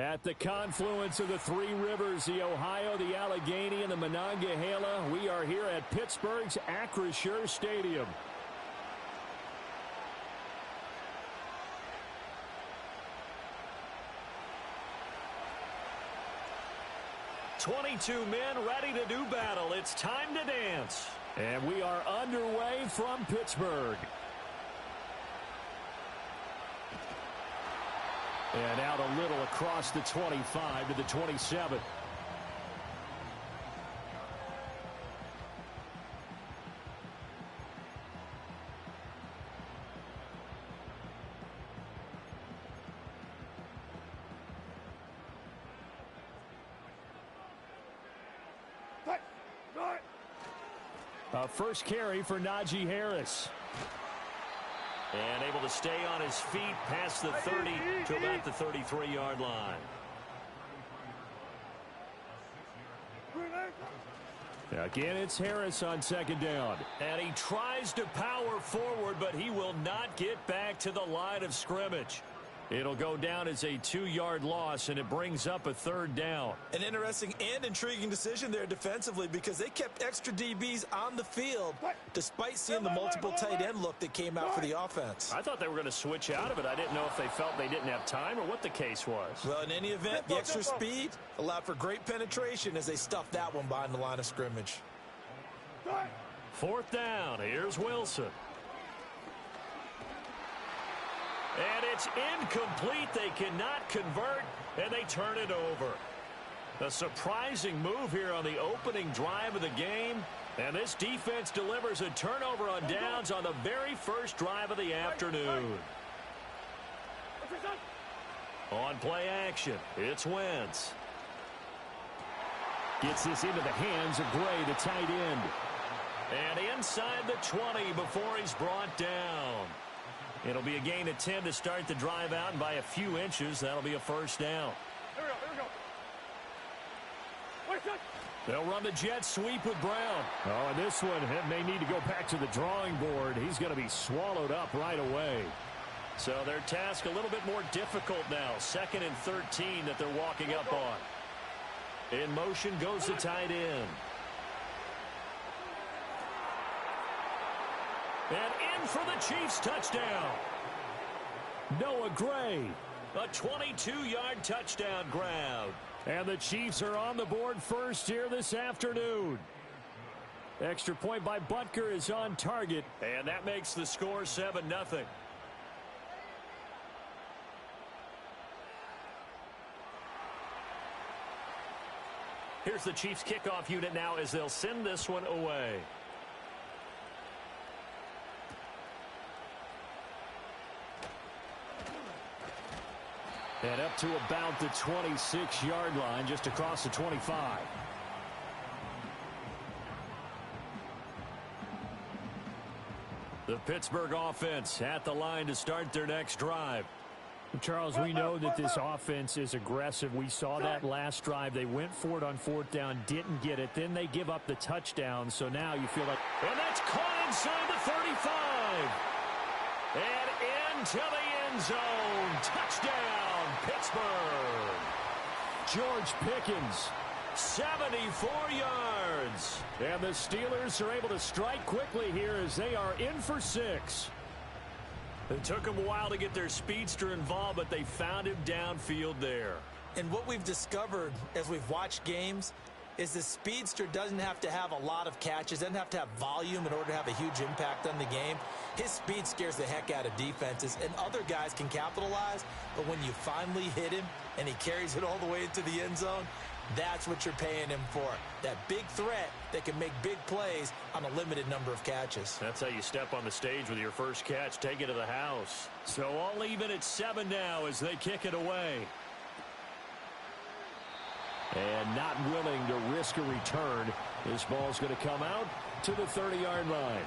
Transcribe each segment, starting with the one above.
At the confluence of the three rivers, the Ohio, the Allegheny, and the Monongahela, we are here at Pittsburgh's Acrisure Stadium. "22 men ready to do battle. It's time to dance." And we are underway from Pittsburgh. And out a little across the 25 to the 27. A first carry for Najee Harris. And able to stay on his feet past the 30 to about the 33-yard line. Again, it's Harris on second down. And he tries to power forward, but he will not get back to the line of scrimmage. It'll go down as a 2-yard loss, and it brings up a third down. An interesting and intriguing decision there defensively because they kept extra DBs on the field despite seeing the multiple tight end look that came out for the offense. I thought they were going to switch out of it. I didn't know if they felt they didn't have time or what the case was. Well, in any event, the extra speed allowed for great penetration as they stuffed that one behind the line of scrimmage. Fourth down. Here's Wilson. And it's incomplete. They cannot convert, and they turn it over. A surprising move here on the opening drive of the game. And this defense delivers a turnover on downs on the very first drive of the afternoon. On play action, it's Wentz. Gets this into the hands of Gray, the tight end. And inside the 20 before he's brought down. It'll be a gain of 10 to start the drive out, and by a few inches, that'll be a first down. Here we go. They'll run the jet sweep with Brown. Oh, and this one may need to go back to the drawing board. He's going to be swallowed up right away. So their task a little bit more difficult now. 2nd and 13 that they're walking up on. In motion goes the tight end. And in for the Chiefs touchdown. Noah Gray. A 22-yard touchdown grab. And the Chiefs are on the board first here this afternoon. Extra point by Butker is on target. And that makes the score 7-0. Here's the Chiefs kickoff unit now as they'll send this one away. And up to about the 26-yard line, just across the 25. The Pittsburgh offense at the line to start their next drive. Charles, we know that this offense is aggressive. We saw that last drive. They went for it on 4th down, didn't get it. Then they give up the touchdown. So now you feel like... And that's caught inside the 35. And into the end zone. Touchdown, Pittsburgh. George Pickens, 74 yards. And the Steelers are able to strike quickly here as they are in for 6. It took them a while to get their speedster involved, but they found him downfield there. And what we've discovered as we've watched games is the speedster doesn't have to have a lot of catches, doesn't have to have volume in order to have a huge impact on the game. His speed scares the heck out of defenses, and other guys can capitalize, but when you finally hit him and he carries it all the way into the end zone, that's what you're paying him for. That big threat that can make big plays on a limited number of catches. That's how you step on the stage with your first catch, take it to the house. So all even at 7 now as they kick it away. And not willing to risk a return. This ball's going to come out to the 30-yard line.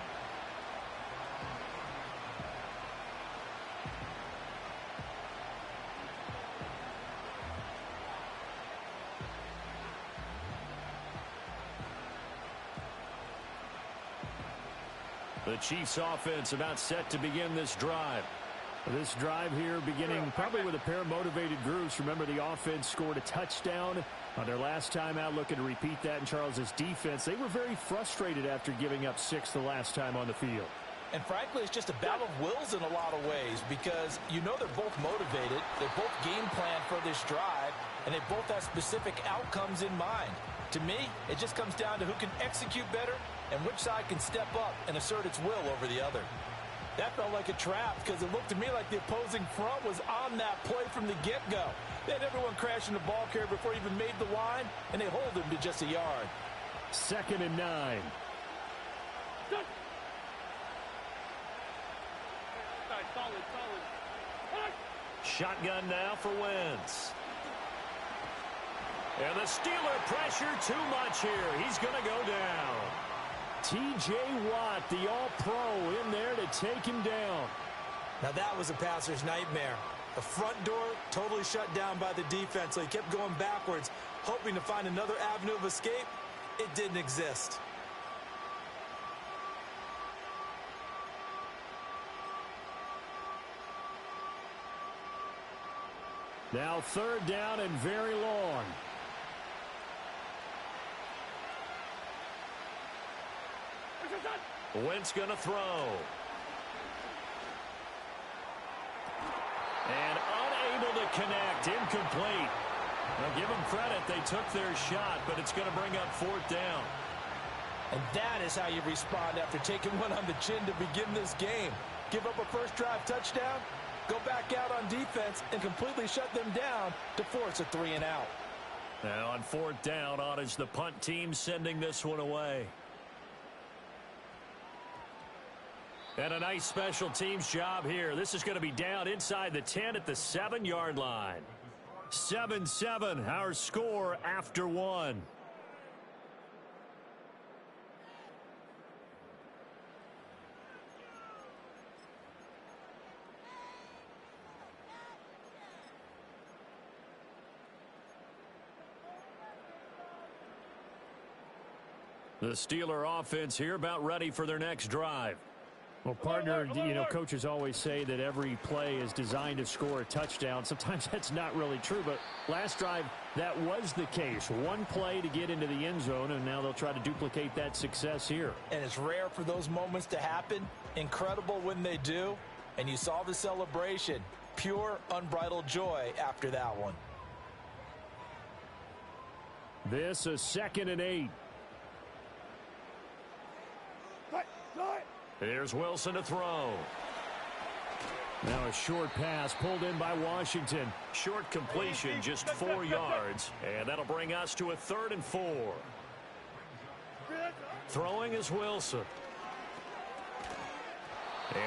The Chiefs offense about set to begin this drive. This drive here beginning probably with a pair of motivated groups. Remember, the offense scored a touchdown on their last time out, looking to repeat that in Charles's defense. They were very frustrated after giving up 6 the last time on the field. And frankly, it's just a battle of wills in a lot of ways because you know they're both motivated, they're both game planned for this drive, and they both have specific outcomes in mind. To me, it just comes down to who can execute better and which side can step up and assert its will over the other. That felt like a trap because it looked to me like the opposing front was on that play from the get-go. They had everyone crashing the ball carrier before he even made the line, and they hold him to just a yard. 2nd and 9. Shotgun now for Wentz. And the Steeler pressure too much here. He's going to go down. T.J. Watt, the all-pro, in there to take him down. Now that was a passer's nightmare. The front door totally shut down by the defense, so he kept going backwards, hoping to find another avenue of escape. It didn't exist. Now 3rd down and very long. Wentz going to throw. And unable to connect. Incomplete. Now give them credit. They took their shot, but it's going to bring up 4th down. And that is how you respond after taking one on the chin to begin this game. Give up a first drive touchdown, go back out on defense, and completely shut them down to force a 3-and-out. Now on 4th down, on is the punt team sending this one away. And a nice special teams job here. This is going to be down inside the 10 at the 7-yard line. 7-7, our score after 1. The Steeler offense here about ready for their next drive. Well, partner, you know, coaches always say that every play is designed to score a touchdown. Sometimes that's not really true, but last drive, that was the case. One play to get into the end zone, and now they'll try to duplicate that success here. And it's rare for those moments to happen. Incredible when they do. And you saw the celebration. Pure, unbridled joy after that one. This a 2nd and 8. Here's Wilson to throw. Now a short pass pulled in by Washington. Short completion, just 4 yards. And that'll bring us to a 3rd and 4. Throwing is Wilson.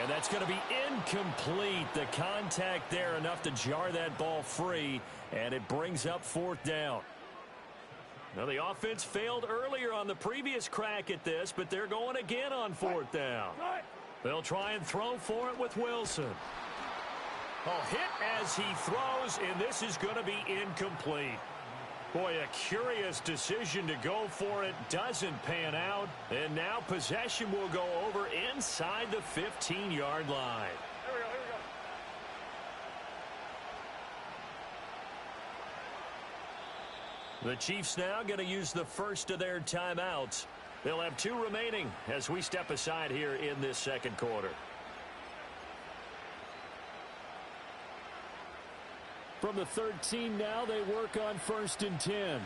And that's going to be incomplete. The contact there enough to jar that ball free. And it brings up 4th down. Now, the offense failed earlier on the previous crack at this, but they're going again on 4th down. They'll try and throw for it with Wilson. Oh, hit as he throws, and this is going to be incomplete. Boy, a curious decision to go for it. Doesn't pan out, and now possession will go over inside the 15-yard line. The Chiefs now going to use the first of their timeouts. They'll have 2 remaining as we step aside here in this 2nd quarter. From the 13 now, they work on 1st and 10. Here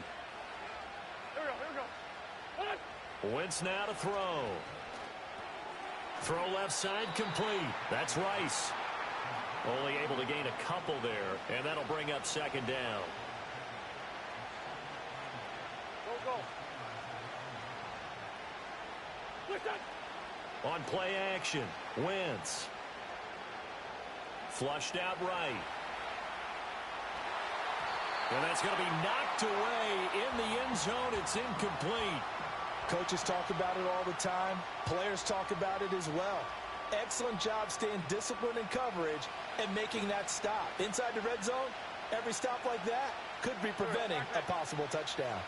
we go. Wentz now to throw. Throw left side complete. That's Rice. Only able to gain a couple there, and that'll bring up 2nd down. On play action, Wentz. Flushed out right. And that's going to be knocked away in the end zone. It's incomplete. Coaches talk about it all the time. Players talk about it as well. Excellent job staying disciplined in coverage and making that stop. Inside the red zone, every stop like that could be preventing a possible touchdown.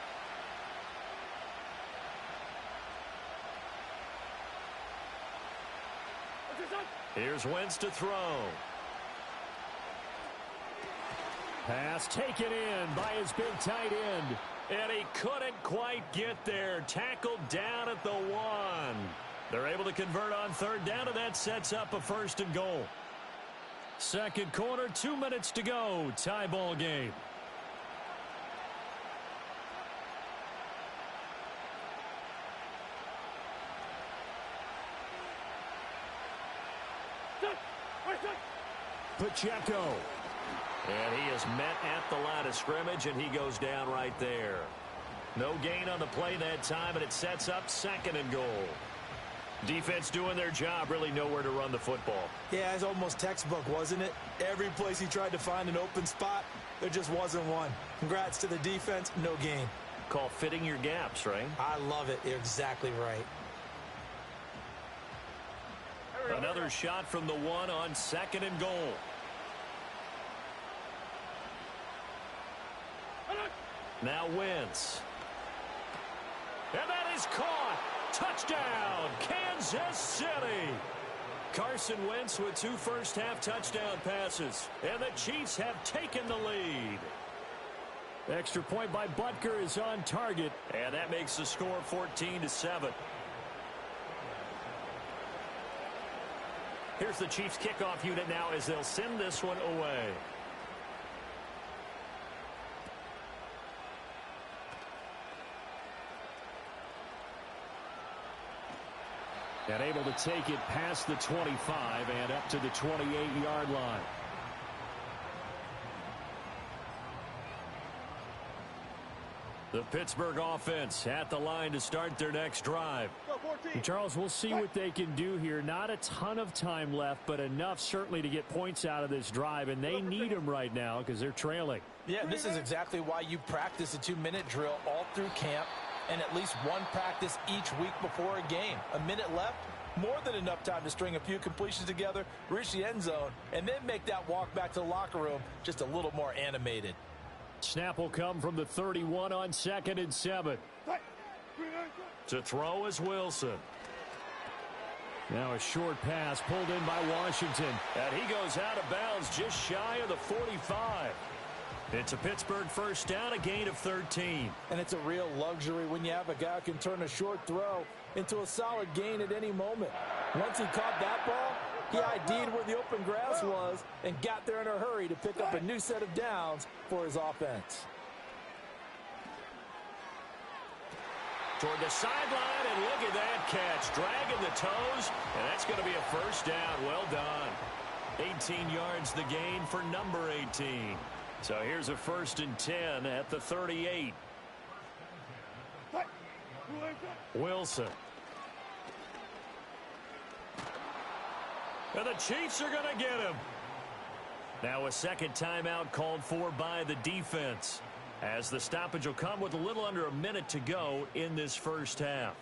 Here's Wentz to throw. Pass taken in by his big tight end. And he couldn't quite get there. Tackled down at the 1. They're able to convert on third down, and that sets up a 1st and goal. Second quarter, 2 minutes to go. Tie ball game. Pacheco. And he is met at the line of scrimmage, and he goes down right there. No gain on the play that time, and it sets up 2nd and goal. Defense doing their job, really nowhere to run the football. Yeah, it's almost textbook, wasn't it? Every place he tried to find an open spot, there just wasn't one. Congrats to the defense, no gain. Call fitting your gaps, right? I love it. You're exactly right. Another shot from the 1 on 2nd and goal. Now Wentz. And that is caught. Touchdown, Kansas City. Carson Wentz with 2 first-half touchdown passes. And the Chiefs have taken the lead. Extra point by Butker is on target. And that makes the score 14-7. Here's the Chiefs kickoff unit now as they'll send this one away. And able to take it past the 25 and up to the 28-yard line. The Pittsburgh offense at the line to start their next drive. And Charles, we'll see what they can do here. Not a ton of time left, but enough certainly to get points out of this drive, and they need them right now because they're trailing. Yeah, this is exactly why you practice a 2-minute drill all through camp and at least one practice each week before a game. A minute left, more than enough time to string a few completions together, reach the end zone, and then make that walk back to the locker room just a little more animated. Snap will come from the 31 on 2nd and 7. To throw is Wilson. Now a short pass pulled in by Washington. And he goes out of bounds just shy of the 45. It's a Pittsburgh first down, a gain of 13. And it's a real luxury when you have a guy who can turn a short throw into a solid gain at any moment. Once he caught that ball, he ID'd where the open grass was and got there in a hurry to pick up a new set of downs for his offense. Toward the sideline, and look at that catch. Dragging the toes, and that's going to be a first down. Well done. 18 yards the gain for number 18. So here's a 1st and 10 at the 38. Wilson. And the Chiefs are going to get him. Now a second timeout called for by the defense, as the stoppage will come with a little under a minute to go in this first half.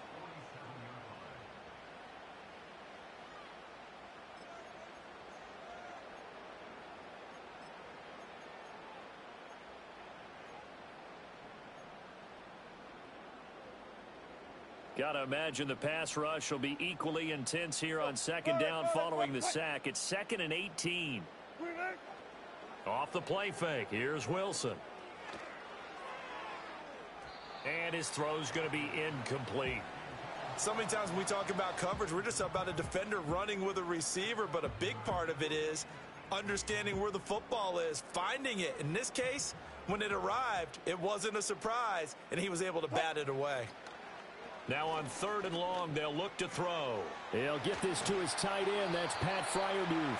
Got to imagine the pass rush will be equally intense here on 2nd down following the sack. It's 2nd and 18. Off the play fake. Here's Wilson. And his throw's going to be incomplete. So many times when we talk about coverage, we're just about a defender running with a receiver, but a big part of it is understanding where the football is, finding it. In this case, when it arrived, it wasn't a surprise, and he was able to bat it away. Now on 3rd and long, they'll look to throw. He'll get this to his tight end. That's Pat Fryermuth.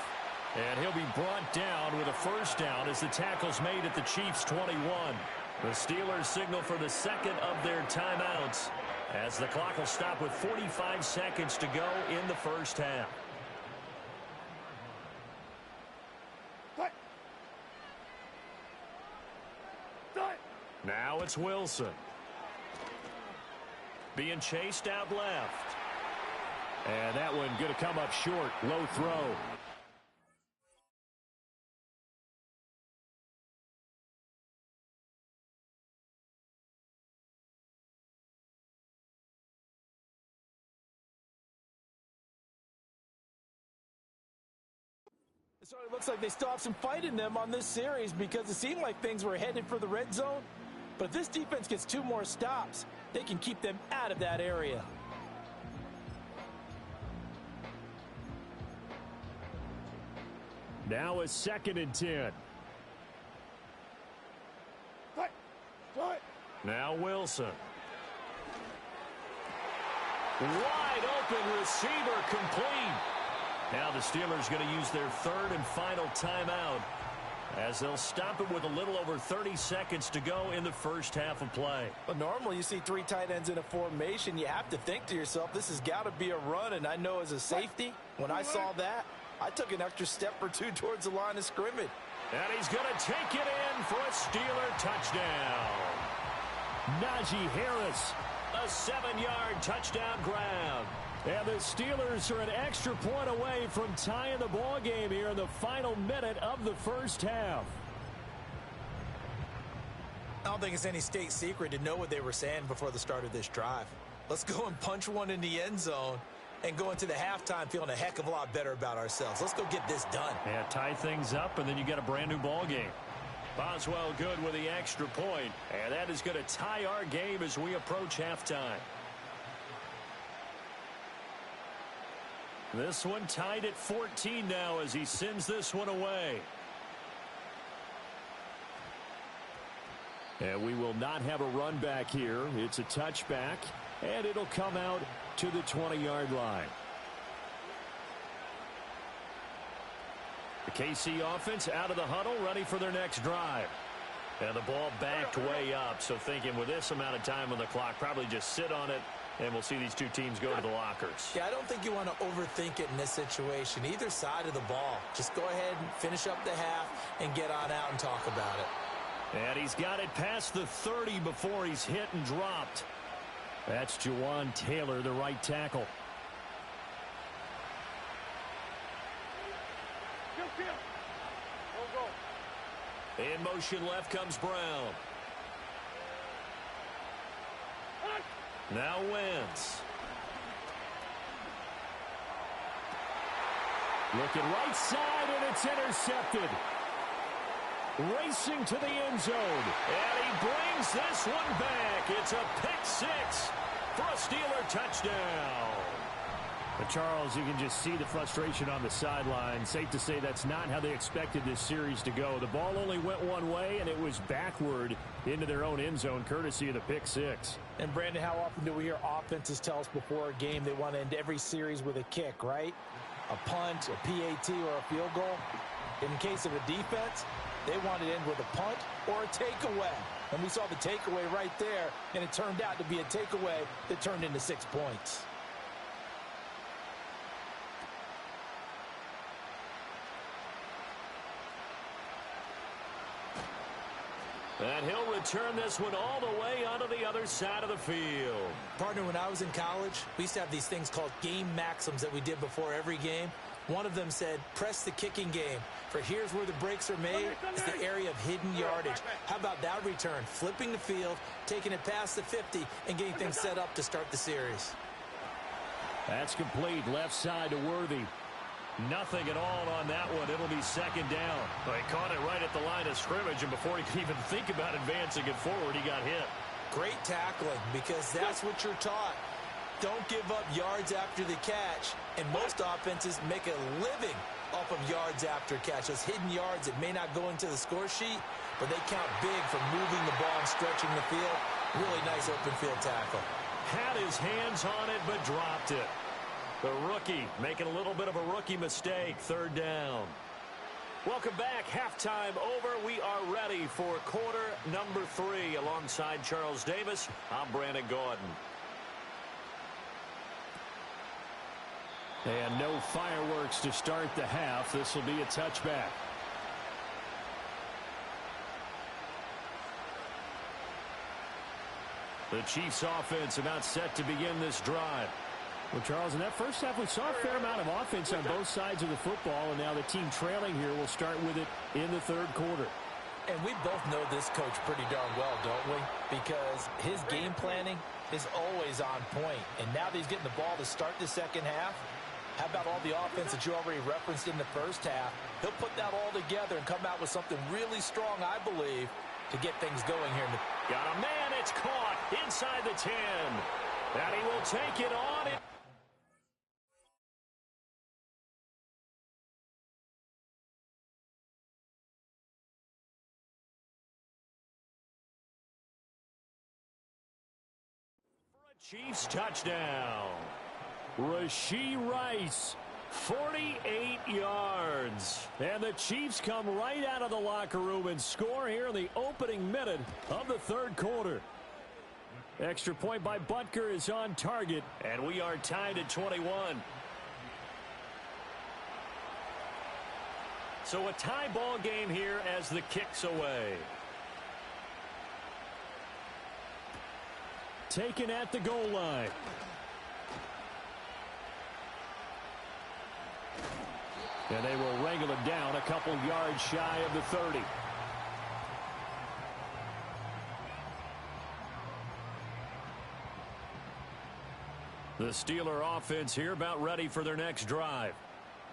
And he'll be brought down with a first down as the tackle's made at the Chiefs' 21. The Steelers signal for the second of their timeouts as the clock will stop with 45 seconds to go in the first half. Now it's Wilson. Being chased out left. And that one going to come up short. Low throw. So it looks like they still have some fight in them on this series because it seemed like things were headed for the red zone. But if this defense gets 2 more stops, they can keep them out of that area. Now a 2nd and 10. Now Wilson. Wide open receiver complete. Now the Steelers going to use their 3rd and final timeout as they'll stop it with a little over 30 seconds to go in the first half of play. But normally you see 3 tight ends in a formation. You have to think to yourself, this has got to be a run. And I know as a safety, when I saw that, I took an extra step or 2 towards the line of scrimmage. And he's going to take it in for a Steeler touchdown. Najee Harris. A 7-yard touchdown grab. And the Steelers are an extra point away from tying the ball game here in the final minute of the first half. I don't think it's any state secret to know what they were saying before the start of this drive. Let's go and punch one in the end zone and go into the halftime feeling a heck of a lot better about ourselves. Let's go get this done. Yeah, tie things up, and then you get a brand new ball game. Boswell good with the extra point, and that is going to tie our game as we approach halftime. This one tied at 14 now as he sends this one away. And we will not have a run back here. It's a touchback, and it'll come out to the 20-yard line. The KC offense out of the huddle, ready for their next drive. And the ball backed way up, so thinking with this amount of time on the clock, probably just sit on it, and we'll see these 2 teams go to the lockers. Yeah, I don't think you want to overthink it in this situation. Either side of the ball. Just go ahead and finish up the half and get on out and talk about it. And he's got it past the 30 before he's hit and dropped. That's Jawan Taylor, the right tackle. In motion left comes Brown. Now Wentz. Looking right side, and it's intercepted. Racing to the end zone. And he brings this one back. It's a pick 6 for a Steeler touchdown. But Charles, you can just see the frustration on the sideline. Safe to say that's not how they expected this series to go. The ball only went one way, and it was backward into their own end zone, courtesy of the pick 6. And, Brandon, how often do we hear offenses tell us before a game they want to end every series with a kick, right? A punt, a PAT, or a field goal. In case of a defense, they want to end with a punt or a takeaway. And we saw the takeaway right there, and it turned out to be a takeaway that turned into 6 points. And he'll return this one all the way onto the other side of the field. Partner, when I was in college, we used to have these things called game maxims that we did before every game. One of them said, press the kicking game. For here's where the breaks are made, is the area of hidden yardage. How about that return? Flipping the field, taking it past the 50, and getting things set up to start the series. That's complete. Left side to Worthy. Nothing at all on that one. It'll be 2nd down. Well, he caught it right at the line of scrimmage, and before he could even think about advancing it forward, he got hit. Great tackling, because that's what you're taught. Don't give up yards after the catch, and most offenses make a living off of yards after catch. Those hidden yards that may not go into the score sheet, but they count big for moving the ball and stretching the field. Really nice open field tackle. Had his hands on it, but dropped it. The rookie making a little bit of a rookie mistake. 3rd down. Welcome back. Halftime over. We are ready for quarter number 3. Alongside Charles Davis, I'm Brandon Gordon. And no fireworks to start the half. This will be a touchback. The Chiefs offense about set to begin this drive. Well, Charles, in that first half, we saw a fair amount of offense on both sides of the football, and now the team trailing here will start with it in the 3rd quarter. And we both know this coach pretty darn well, don't we? Because his game planning is always on point. And now that he's getting the ball to start the second half, How about all the offense that you already referenced in the first half? He'll put that all together and come out with something really strong, I believe, to get things going here. Got a man, it's caught inside the 10. And he will take it on it. Chiefs touchdown. Rashee Rice, 48 yards. And the Chiefs come right out of the locker room and score here in the opening minute of the third quarter. Extra point by Butker is on target, and we are tied at 21. So a tie ball game here as the kick's away. Taken at the goal line. And they will wrangle it down a couple yards shy of the 30. The Steeler offense here about ready for their next drive.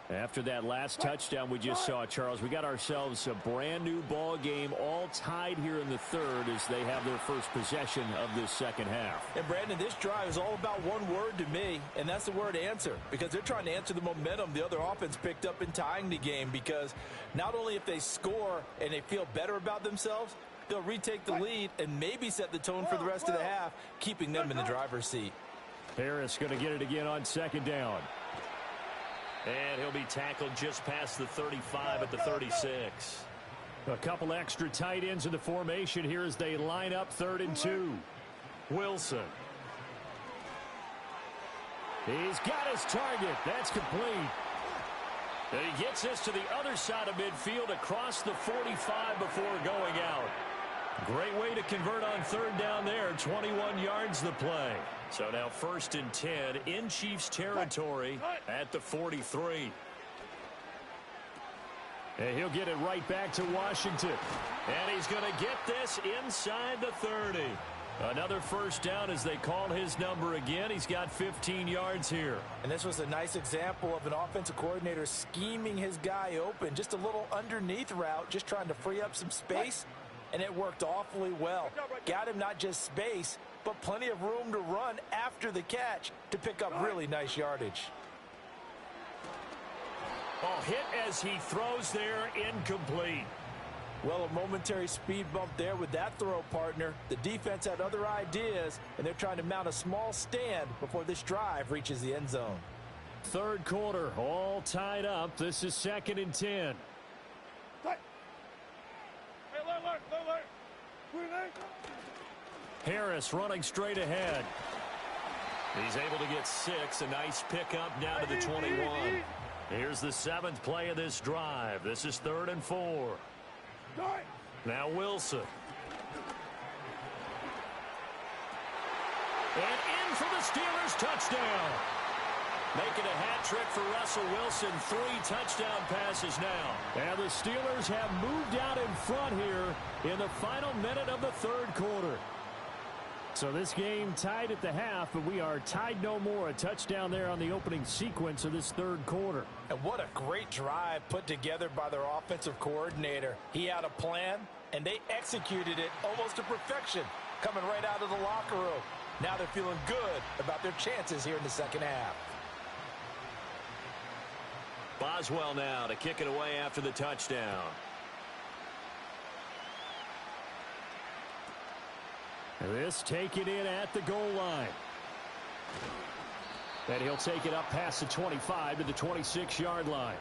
After that last touchdown we just saw, Charles, we got ourselves a brand new ball game, all tied here in the third as they have their first possession of this second half. And Brandon, this drive is all about one word to me, and that's the word answer, because they're trying to answer the momentum the other offense picked up in tying the game, because not only if they score and they feel better about themselves, they'll retake the lead and maybe set the tone for the rest of the half, keeping them in the driver's seat. Harris going to get it again on second down. And he'll be tackled just past the 35 at the 36. A couple extra tight ends in the formation here as they line up 3rd and 2. Wilson. He's got his target. That's complete. And he gets this to the other side of midfield across the 45 before going out. Great way to convert on 3rd down there. 21 yards the play. So now 1st and 10 in Chiefs territory at the 43. And he'll get it right back to Washington. And he's going to get this inside the 30. Another first down as they call his number again. He's got 15 yards here. And this was a nice example of an offensive coordinator scheming his guy open. Just a little underneath route, just trying to free up some space. And it worked awfully well. Got him not just space, but plenty of room to run after the catch to pick up really nice yardage. Oh, hit as he throws there, incomplete. Well, a momentary speed bump there with that throw, partner. The defense had other ideas, and they're trying to mount a small stand before this drive reaches the end zone. Third quarter, all tied up. This is 2nd and 10. Harris running straight ahead. He's able to get 6. A nice pickup down to the 21. Here's the 7th play of this drive. This is 3rd and 4. Now Wilson. And in for the Steelers touchdown. Making a hat trick for Russell Wilson. 3 touchdown passes now. And the Steelers have moved out in front here in the final minute of the third quarter. So this game tied at the half, but we are tied no more. A touchdown there on the opening sequence of this third quarter. And what a great drive put together by their offensive coordinator. He had a plan, and they executed it almost to perfection, coming right out of the locker room. Now they're feeling good about their chances here in the second half. Boswell now to kick it away after the touchdown. This taken in at the goal line. And he'll take it up past the 25 to the 26-yard line.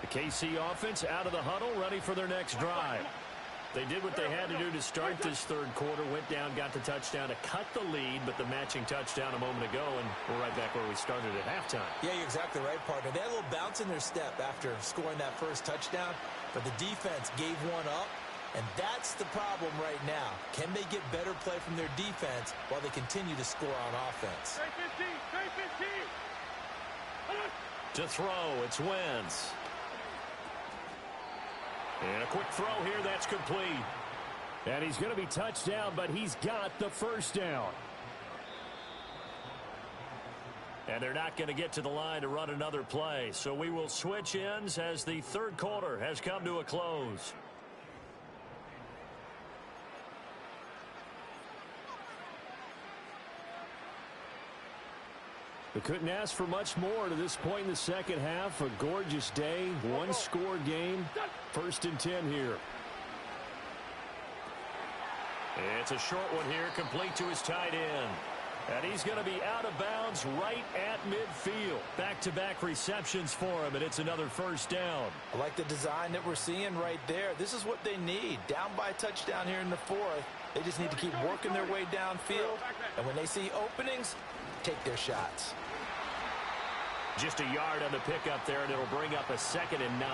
The KC offense out of the huddle, ready for their next drive. They did what they had to do to start this third quarter, went down, got the touchdown to cut the lead, but the matching touchdown a moment ago, and we're right back where we started at halftime. Yeah, you're exactly right, partner. They had a little bounce in their step after scoring that first touchdown, but the defense gave one up, and that's the problem right now. Can they get better play from their defense while they continue to score on offense? To throw, it's Wentz. And a quick throw here, that's complete. And he's going to be touched down, but he's got the first down. And they're not going to get to the line to run another play. So we will switch ends as the third quarter has come to a close. We couldn't ask for much more to this point in the second half. A gorgeous day, one-score game. 1st and 10 here. It's a short one here, complete to his tight end. And he's going to be out of bounds right at midfield. Back-to-back receptions for him, and it's another first down. I like the design that we're seeing right there. This is what they need. Down by a touchdown here in the 4th. They just need to keep working their way downfield. And when they see openings, take their shots. Just a yard on the pickup there, and it'll bring up a 2nd and 9.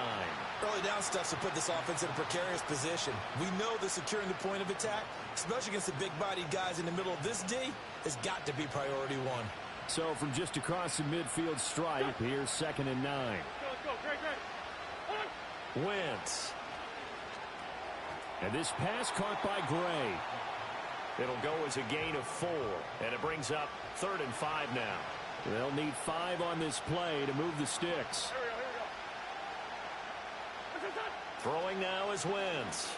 Early down stuff to put this offense in a precarious position. We know that securing the point of attack, especially against the big-bodied guys in the middle of this D, has got to be priority one. So from just across the midfield stripe, here's 2nd and 9. Wentz. And this pass caught by Gray. It'll go as a gain of 4, and it brings up 3rd and 5 now. They'll need 5 on this play to move the sticks. Throwing now is Wentz.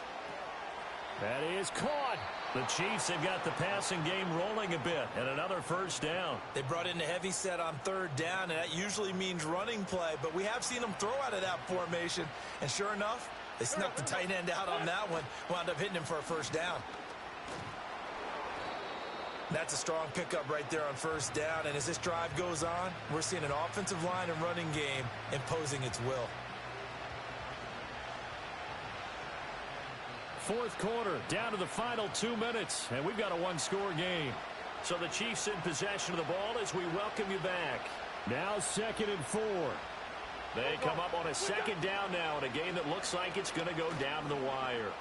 That is caught. The Chiefs have got the passing game rolling a bit, and another first down. They brought in a heavy set on 3rd down, and that usually means running play, but we have seen them throw out of that formation, and sure enough, they snuck the tight end out on that one, wound up hitting him for a first down. That's a strong pickup right there on 1st down, and as this drive goes on, we're seeing an offensive line and running game imposing its will. 4th quarter, down to the final 2 minutes, and we've got a one-score game. So the Chiefs in possession of the ball as we welcome you back. Now 2nd and 4. They come up on a 2nd down now in a game that looks like it's going to go down to the wire.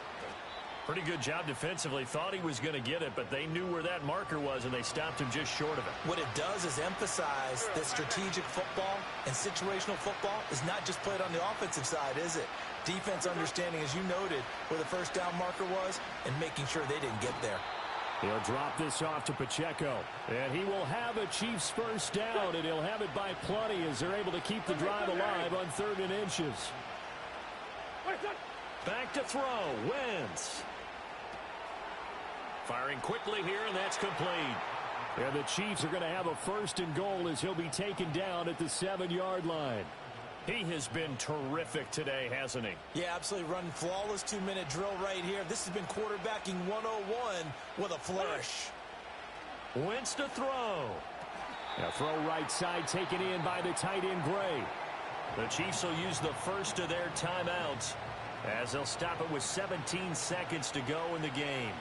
Pretty good job defensively. Thought he was going to get it, but they knew where that marker was, and they stopped him just short of it. What it does is emphasize that strategic football and situational football is not just played on the offensive side, is it? Defense understanding, as you noted, where the first down marker was and making sure they didn't get there. He'll drop this off to Pacheco, and he will have a Chiefs first down, and he'll have it by plenty as they're able to keep the drive alive on 3rd and inches. Back to throw, Wentz. Firing quickly here, and that's complete. And the Chiefs are going to have a 1st and goal as he'll be taken down at the 7-yard line. He has been terrific today, hasn't he? Yeah, absolutely running flawless 2-minute drill right here. This has been quarterbacking 101 with a flourish. Wentz to throw. A throw right side taken in by the tight end Gray. The Chiefs will use the first of their timeouts as they'll stop it with 17 seconds to go in the game.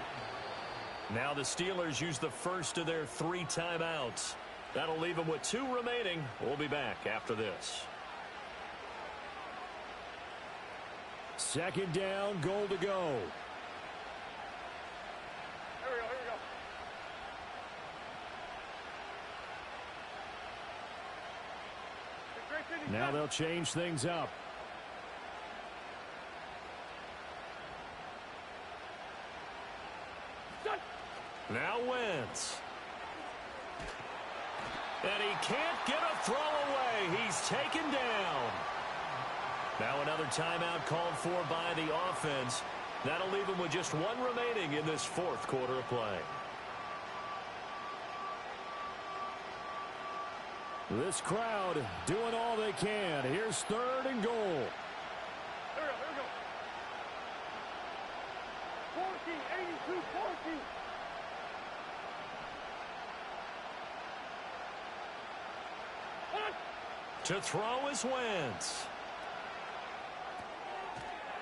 Now the Steelers use the first of their 3 timeouts. That'll leave them with 2 remaining. We'll be back after this. 2nd down, goal to go. Here we go. Now they'll change things up. Now Wentz. And he can't get a throw away. He's taken down. Now another timeout called for by the offense. That'll leave him with just 1 remaining in this 4th quarter of play. This crowd doing all they can. Here's 3rd and goal. Here we go. 14-82-14. To throw is Wentz.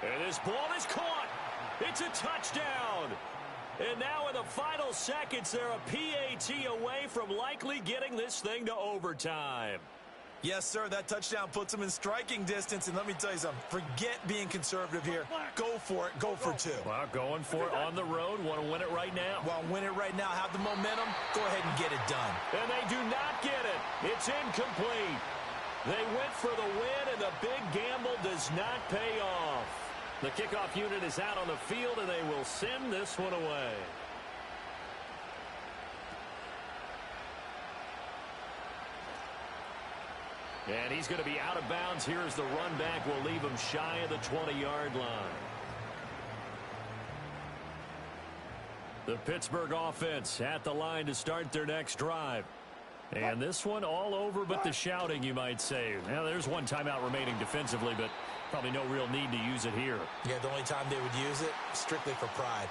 And this ball is caught. It's a touchdown. And now in the final seconds, they're a PAT away from likely getting this thing to overtime. Yes, sir, that touchdown puts them in striking distance. And let me tell you something, forget being conservative here. Go for it. Go for 2. Well, going for it on the road. Want to win it right now. Well, win it right now. Have the momentum. Go ahead and get it done. And they do not get it. It's incomplete. They went for the win, and the big gamble does not pay off. The kickoff unit is out on the field, and they will send this one away. And he's going to be out of bounds. Here's the run back. Will leave him shy of the 20-yard line. The Pittsburgh offense at the line to start their next drive. And this one all over but the shouting, you might say. Now, there's one timeout remaining defensively, but probably no real need to use it here. Yeah, the only time they would use it, strictly for pride.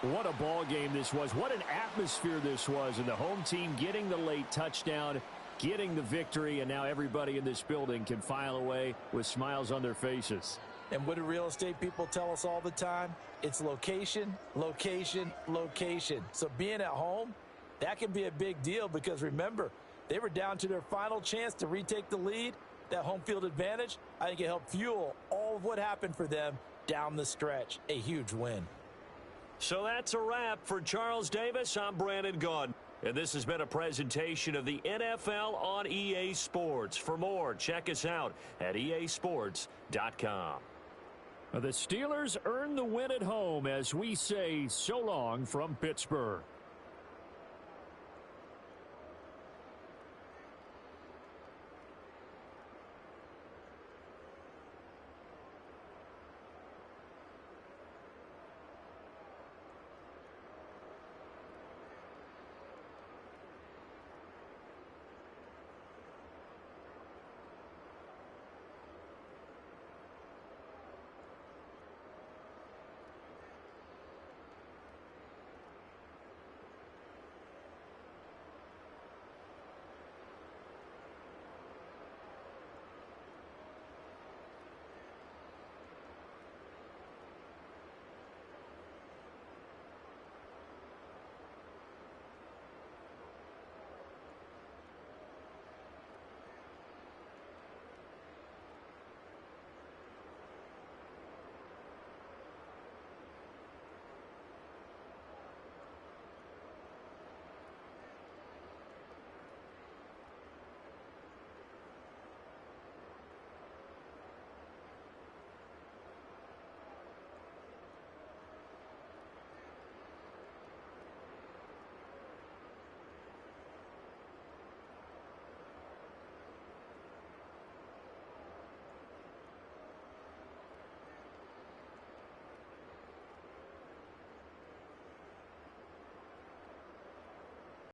What a ball game this was. What an atmosphere this was. And the home team getting the late touchdown, getting the victory, and now everybody in this building can file away with smiles on their faces. And what do real estate people tell us all the time? It's location, location, location. So being at home, that can be a big deal because, remember, they were down to their final chance to retake the lead. That home field advantage, I think it helped fuel all of what happened for them down the stretch. A huge win. So that's a wrap for Charles Davis. I'm Brandon Gaudin. And this has been a presentation of the NFL on EA Sports. For more, check us out at easports.com. The Steelers earn the win at home as we say so long from Pittsburgh.